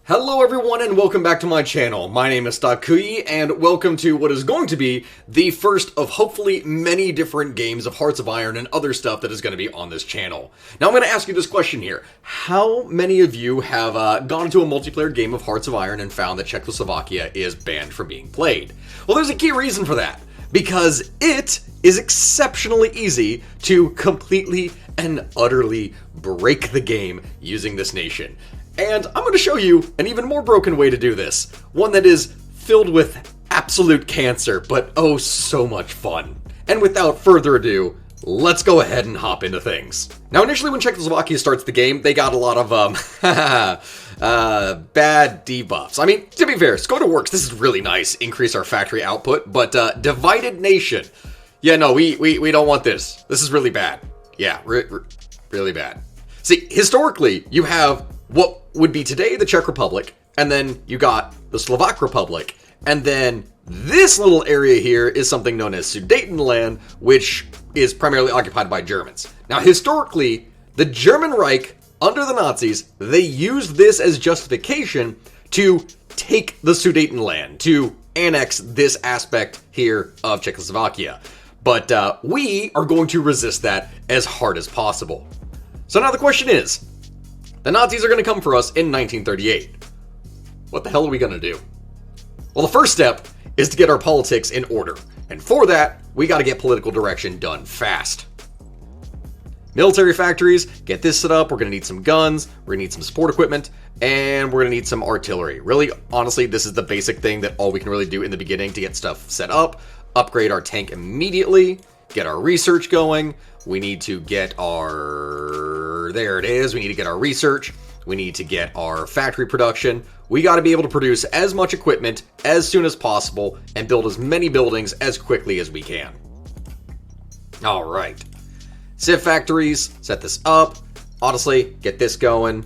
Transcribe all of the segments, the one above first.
Hello everyone and welcome back to my channel. My name is Takuyi and welcome to what is going to be the first of hopefully many different games of Hearts of Iron and other stuff that is going to be on this channel. Now I'm going to ask you this question here. How many of you have gone into a multiplayer game of Hearts of Iron and found that Czechoslovakia is banned from being played? Well, there's a key reason for that. Because it is exceptionally easy to completely and utterly break the game using this nation. And I'm going to show you an even more broken way to do this. One that is filled with absolute cancer, but oh so much fun. And without further ado, let's go ahead and hop into things. Now initially when Czechoslovakia starts the game, they got a lot of, bad debuffs. I mean, to be fair, Skoda works. This is really nice. Increase our factory output, but divided nation. Yeah, no, we don't want this. This is really bad. Yeah, really bad. See, historically, you have what would be today the Czech Republic, and then you got the Slovak Republic, and then this little area here is something known as Sudetenland, which is primarily occupied by Germans. Now, historically, the German Reich, under the Nazis, they used this as justification to take the Sudetenland, to annex this aspect here of Czechoslovakia. But we are going to resist that as hard as possible. So now the question is, the Nazis are going to come for us in 1938. What the hell are we going to do? Well, the first step is to get our politics in order. And for that, we got to get political direction done fast. Military factories, get this set up. We're going to need some guns. We're going to need some support equipment. And we're going to need some artillery. Really, honestly, this is the basic thing that all we can really do in the beginning to get stuff set up. Upgrade our tank immediately. Get our research going. We need to get our... There it is. We need to get our research. We need to get our factory production. We got to be able to produce as much equipment as soon as possible and build as many buildings as quickly as we can. All right. Civ factories, set this up. Honestly, get this going.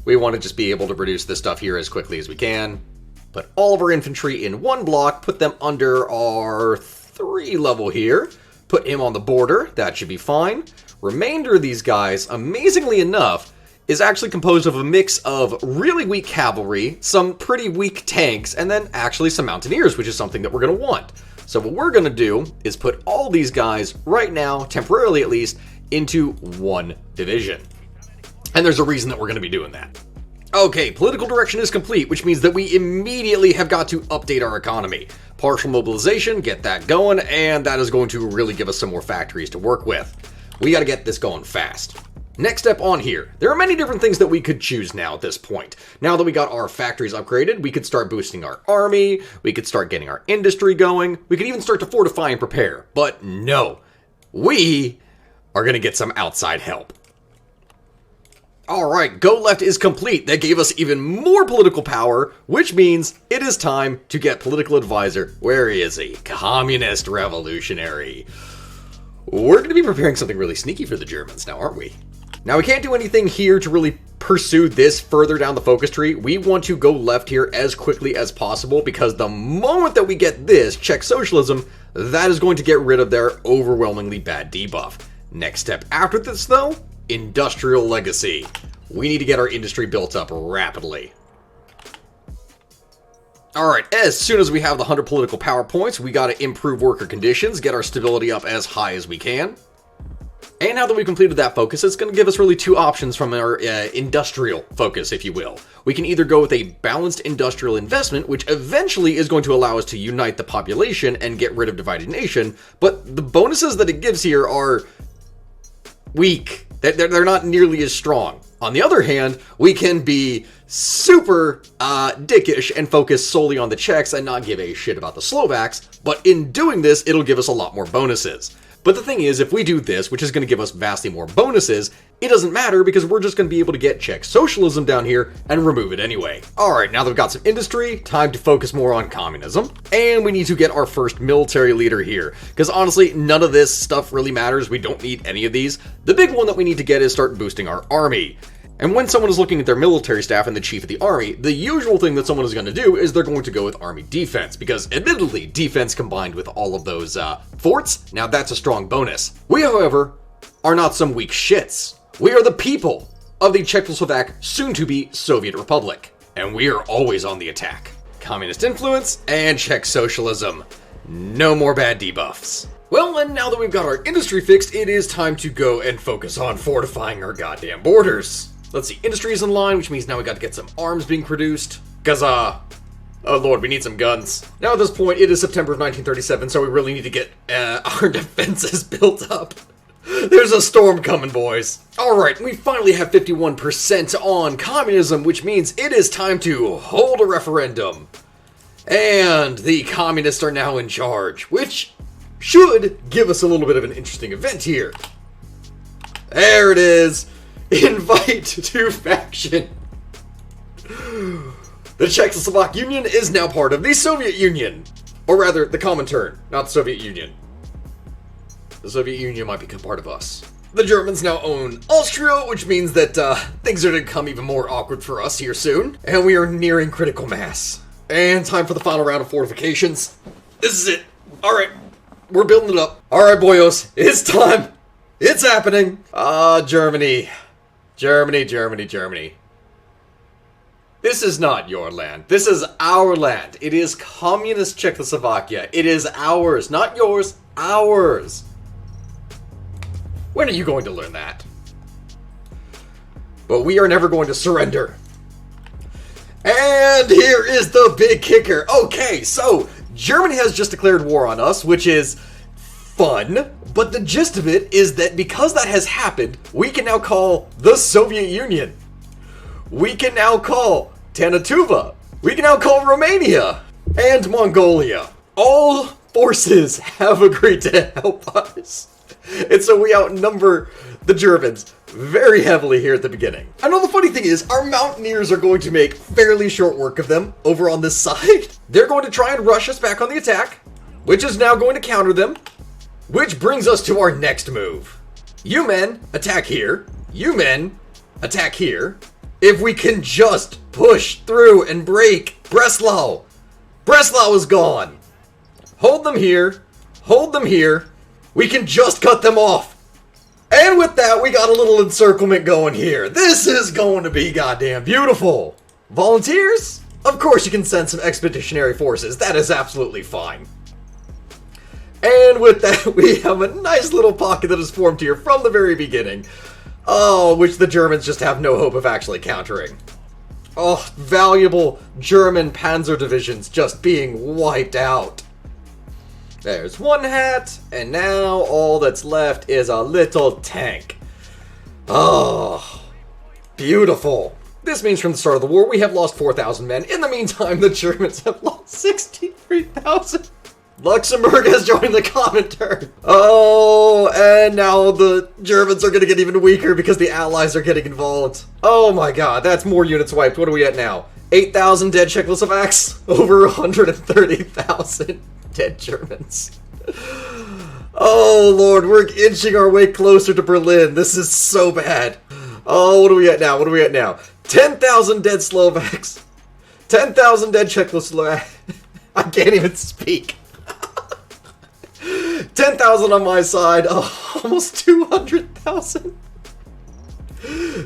We want to just be able to produce this stuff here as quickly as we can. Put all of our infantry in one block, put them under our 3 level here. Put him on the border, that should be fine. Remainder of these guys, amazingly enough, is actually composed of a mix of really weak cavalry, some pretty weak tanks, and then actually some mountaineers, which is something that we're going to want. So what we're going to do is put all these guys right now, temporarily at least, into one division. And there's a reason that we're going to be doing that. Okay, political direction is complete, which means that we immediately have got to update our economy. Partial mobilization, get that going, and that is going to really give us some more factories to work with. We got to get this going fast. Next step on here, there are many different things that we could choose now at this point. Now that we got our factories upgraded, we could start boosting our army, we could start getting our industry going, we could even start to fortify and prepare. But no, we are going to get some outside help. Alright, Go Left is complete. That gave us even more political power, which means it is time to get political advisor. Where is he? Communist revolutionary. We're going to be preparing something really sneaky for the Germans now, aren't we? Now, we can't do anything here to really pursue this further down the focus tree. We want to go left here as quickly as possible because the moment that we get this, Czech socialism, that is going to get rid of their overwhelmingly bad debuff. Next step after this, though, industrial legacy. We need to get our industry built up rapidly. Alright, as soon as we have the 100 political power points, we got to improve worker conditions, get our stability up as high as we can. And now that we've completed that focus, it's going to give us really 2 options from our industrial focus, if you will. We can either go with a balanced industrial investment, which eventually is going to allow us to unite the population and get rid of divided nation, but the bonuses that it gives here are weak. They're not nearly as strong. On the other hand, we can be super dickish and focus solely on the Czechs and not give a shit about the Slovaks, but in doing this, it'll give us a lot more bonuses. But the thing is, if we do this, which is going to give us vastly more bonuses, it doesn't matter because we're just going to be able to get Czech socialism down here and remove it anyway. Alright, now that we've got some industry, time to focus more on communism. And we need to get our first military leader here. Because honestly, none of this stuff really matters. We don't need any of these. The big one that we need to get is start boosting our army. And when someone is looking at their military staff and the chief of the army, the usual thing that someone is going to do is they're going to go with army defense, because admittedly, defense combined with all of those forts, now that's a strong bonus. We, however, are not some weak shits. We are the people of the Czechoslovak, soon-to-be Soviet Republic. and we are always on the attack. Communist influence and Czech socialism. No more bad debuffs. Well, and now that we've got our industry fixed, it is time to go and focus on fortifying our goddamn borders. Let's see, industry is in line, which means now we got to get some arms being produced. Cause, oh lord, we need some guns. Now at this point, it is September of 1937, so we really need to get our defenses built up. There's a storm coming, boys. Alright, we finally have 51% on communism, which means it is time to hold a referendum. And the communists are now in charge, which should give us a little bit of an interesting event here. There it is. Invite to faction. The Czechoslovakia Union is now part of the Soviet Union. Or rather, the Comintern, not the Soviet Union. The Soviet Union might become part of us. The Germans now own Austria, which means that things are going to become even more awkward for us here soon. And we are nearing critical mass. And time for the final round of fortifications. This is it. Alright, we're building it up. Alright, boyos, it's time. It's happening. Germany. Germany. This is not your land. This is our land. It is communist Czechoslovakia. It is ours, not yours, ours. When are you going to learn that? But we are never going to surrender. And here is the big kicker. Okay, so Germany has just declared war on us, which is fun. But the gist of it is that because that has happened, we can now call the Soviet Union. We can now call Tanatuva. We can now call Romania and Mongolia. All forces have agreed to help us. And so we outnumber the Germans very heavily here at the beginning. I know the funny thing is, our mountaineers are going to make fairly short work of them over on this side. They're going to try and rush us back on the attack, which is now going to counter them. Which brings us to our next move. You men, attack here. You men, attack here. If we can just push through and break Breslau. Breslau is gone. Hold them here. Hold them here. We can just cut them off. And with that, we got a little encirclement going here. This is going to be goddamn beautiful. Volunteers? Of course you can send some expeditionary forces. That is absolutely fine. And with that, we have a nice little pocket that is formed here from the very beginning. Oh, which the Germans just have no hope of actually countering. Oh, valuable German panzer divisions just being wiped out. There's one hat, and now all that's left is a little tank. Oh, beautiful. This means from the start of the war, we have lost 4,000 men. In the meantime, the Germans have lost 63,000. Luxembourg has joined the Comintern. Oh, and now the Germans are going to get even weaker because the Allies are getting involved. Oh my god, that's more units wiped. What are we at now? 8,000 dead Czechoslovaks? Over 130,000 dead Germans. Oh lord, we're inching our way closer to Berlin. This is so bad. Oh, what are we at now? 10,000 dead Slovaks. 10,000 dead Czechoslovaks. I can't even speak. 10,000 on my side. Oh, almost 200,000.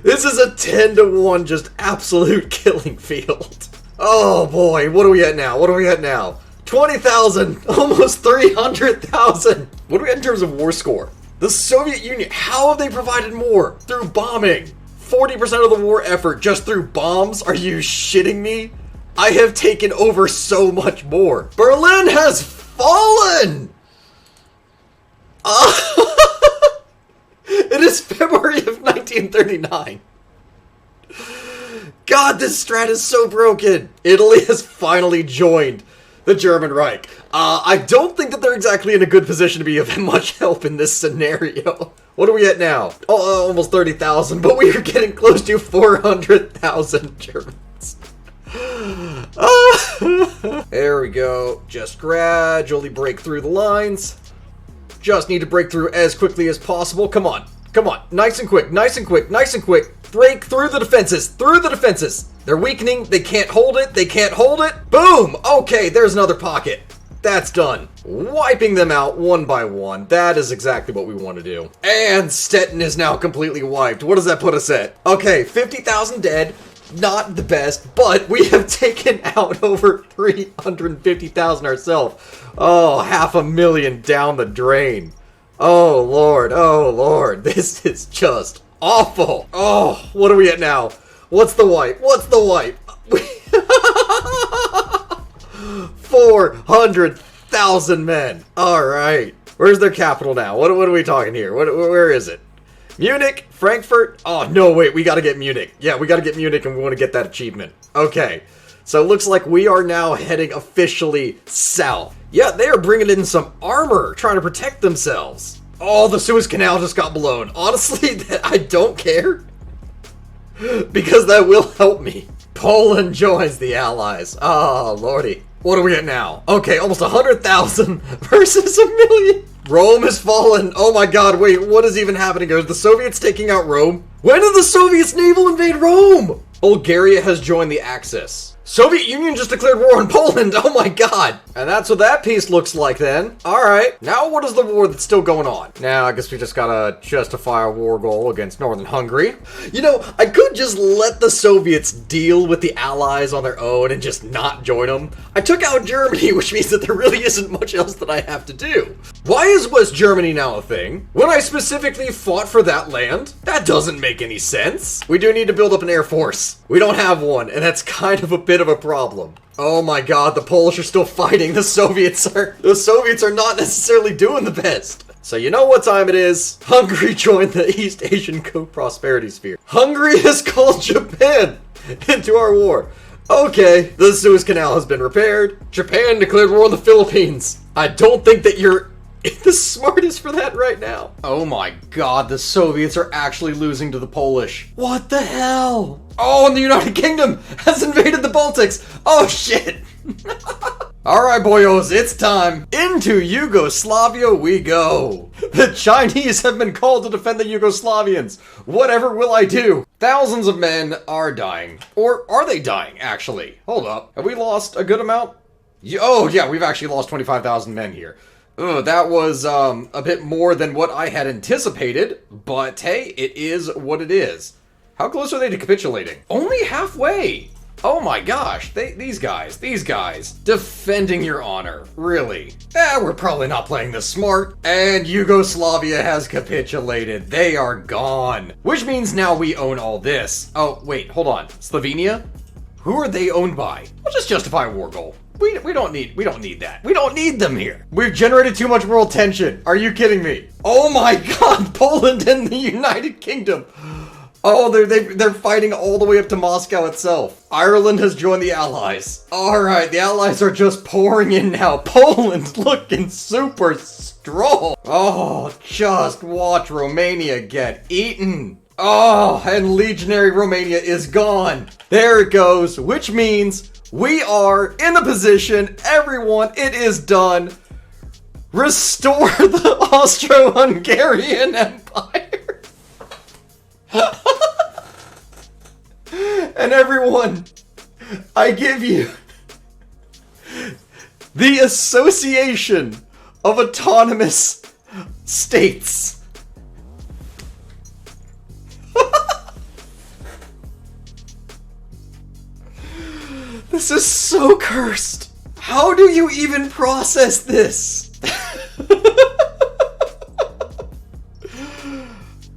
This is a 10-to-1 just absolute killing field. Oh boy, what are we at now? 20,000, almost 300,000. What are we at in terms of war score? The Soviet Union, how have they provided more? Through bombing. 40% of the war effort just through bombs? Are you shitting me? I have taken over so much more. Berlin has fallen! It is February of 1939. God, this strat is so broken. Italy has finally joined the German Reich. I don't think that they're exactly in a good position to be of much help in this scenario. What are we at now? Oh, almost 30,000, but we are getting close to 400,000 Germans. There we go. Just gradually break through the lines. Just need to break through as quickly as possible. Come on. Nice and quick. Break through the defenses. They're weakening. They can't hold it. Boom. Okay, there's another pocket. That's done. Wiping them out one by one. That is exactly what we want to do. And Stettin is now completely wiped. What does that put us at? Okay, 50,000 dead, not the best, but we have taken out over 350,000 ourselves. Oh, 500,000 down the drain. Oh, Lord, this is just awful. Oh, what are we at now? What's the wipe? 400,000 men. All right. Where's their capital now? What are we talking here? Where is it? Munich? Frankfurt? Oh, no, wait. We got to get Munich. Yeah, we got to get Munich and we want to get that achievement. Okay. So it looks like we are now heading officially south. Yeah, they are bringing in some armor, trying to protect themselves. Oh, the Suez Canal just got blown. Honestly, I don't care. Because that will help me. Poland joins the Allies. Oh, lordy. What are we at now? Okay, almost 100,000 versus 1,000,000. Rome has fallen. Oh my god, wait, what is even happening? Are the Soviets taking out Rome? When did the Soviets naval invade Rome? Bulgaria has joined the Axis. Soviet Union just declared war on Poland. Oh my god. And that's what that piece looks like then. Alright, now what is the war that's still going on? Now I guess we just gotta justify a war goal against Northern Hungary. You know, I could just let the Soviets deal with the Allies on their own and just not join them. I took out Germany, which means that there really isn't much else that I have to do. Why is West Germany now a thing? When I specifically fought for that land? That doesn't make any sense. We do need to build up an air force. We don't have one, and that's kind of a bit of a problem. Oh my god, the Polish are still fighting. The Soviets are not necessarily doing the best. So you know what time it is? Hungary joined the East Asian Co-Prosperity Sphere. Hungary has called Japan into our war. Okay, the Suez Canal has been repaired. Japan declared war on the Philippines. I don't think that you're the smartest for that right now. Oh my god, the Soviets are actually losing to the Polish. What the hell? Oh, and the United Kingdom has invaded the Baltics. Oh shit. Alright boyos, it's time. Into Yugoslavia we go. The Chinese have been called to defend the Yugoslavians. Whatever will I do? Thousands of men are dying. Or are they dying, actually? Hold up. Have we lost a good amount? Oh yeah, we've actually lost 25,000 men here. That was a bit more than what I had anticipated, but hey, it is what it is. How close are they to capitulating? Only halfway! Oh my gosh, these guys, defending your honor, really? We're probably not playing this smart. And Yugoslavia has capitulated, they are gone. Which means now we own all this. Oh, wait, hold on, Slovenia? Who are they owned by? We'll just justify a war goal. We don't need that. We don't need them here. We've generated too much world tension. Are you kidding me? Oh my god, Poland and the United Kingdom. Oh, they're fighting all the way up to Moscow itself. Ireland has joined the Allies. All right, the Allies are just pouring in now. Poland looking super strong. Oh, just watch Romania get eaten. Oh, and Legionary Romania is gone. There it goes, which means we are in the position, everyone, it is done. Restore the Austro-Hungarian Empire. And everyone, I give you the Association of Autonomous States. This is so cursed. How do you even process this?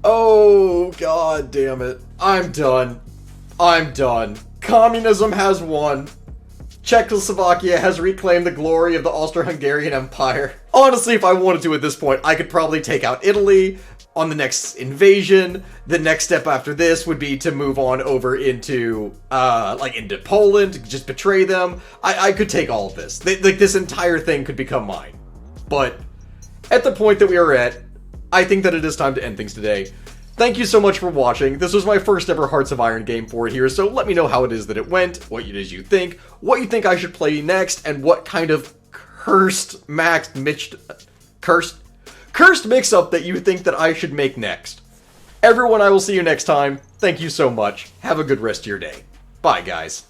Oh, god damn it. I'm done. Communism has won. Czechoslovakia has reclaimed the glory of the Austro-Hungarian Empire. Honestly, if I wanted to at this point, I could probably take out Italy on the next invasion. The next step after this would be to move on over into, into Poland, just betray them. I could take all of this. This entire thing could become mine. But at the point that we are at, I think that it is time to end things today. Thank you so much for watching. This was my first ever Hearts of Iron game for here, so let me know how it is that it went, what it is you think, what you think I should play next, and what kind of cursed mix-up that you think that I should make next. Everyone, I will see you next time. Thank you so much. Have a good rest of your day. Bye, guys.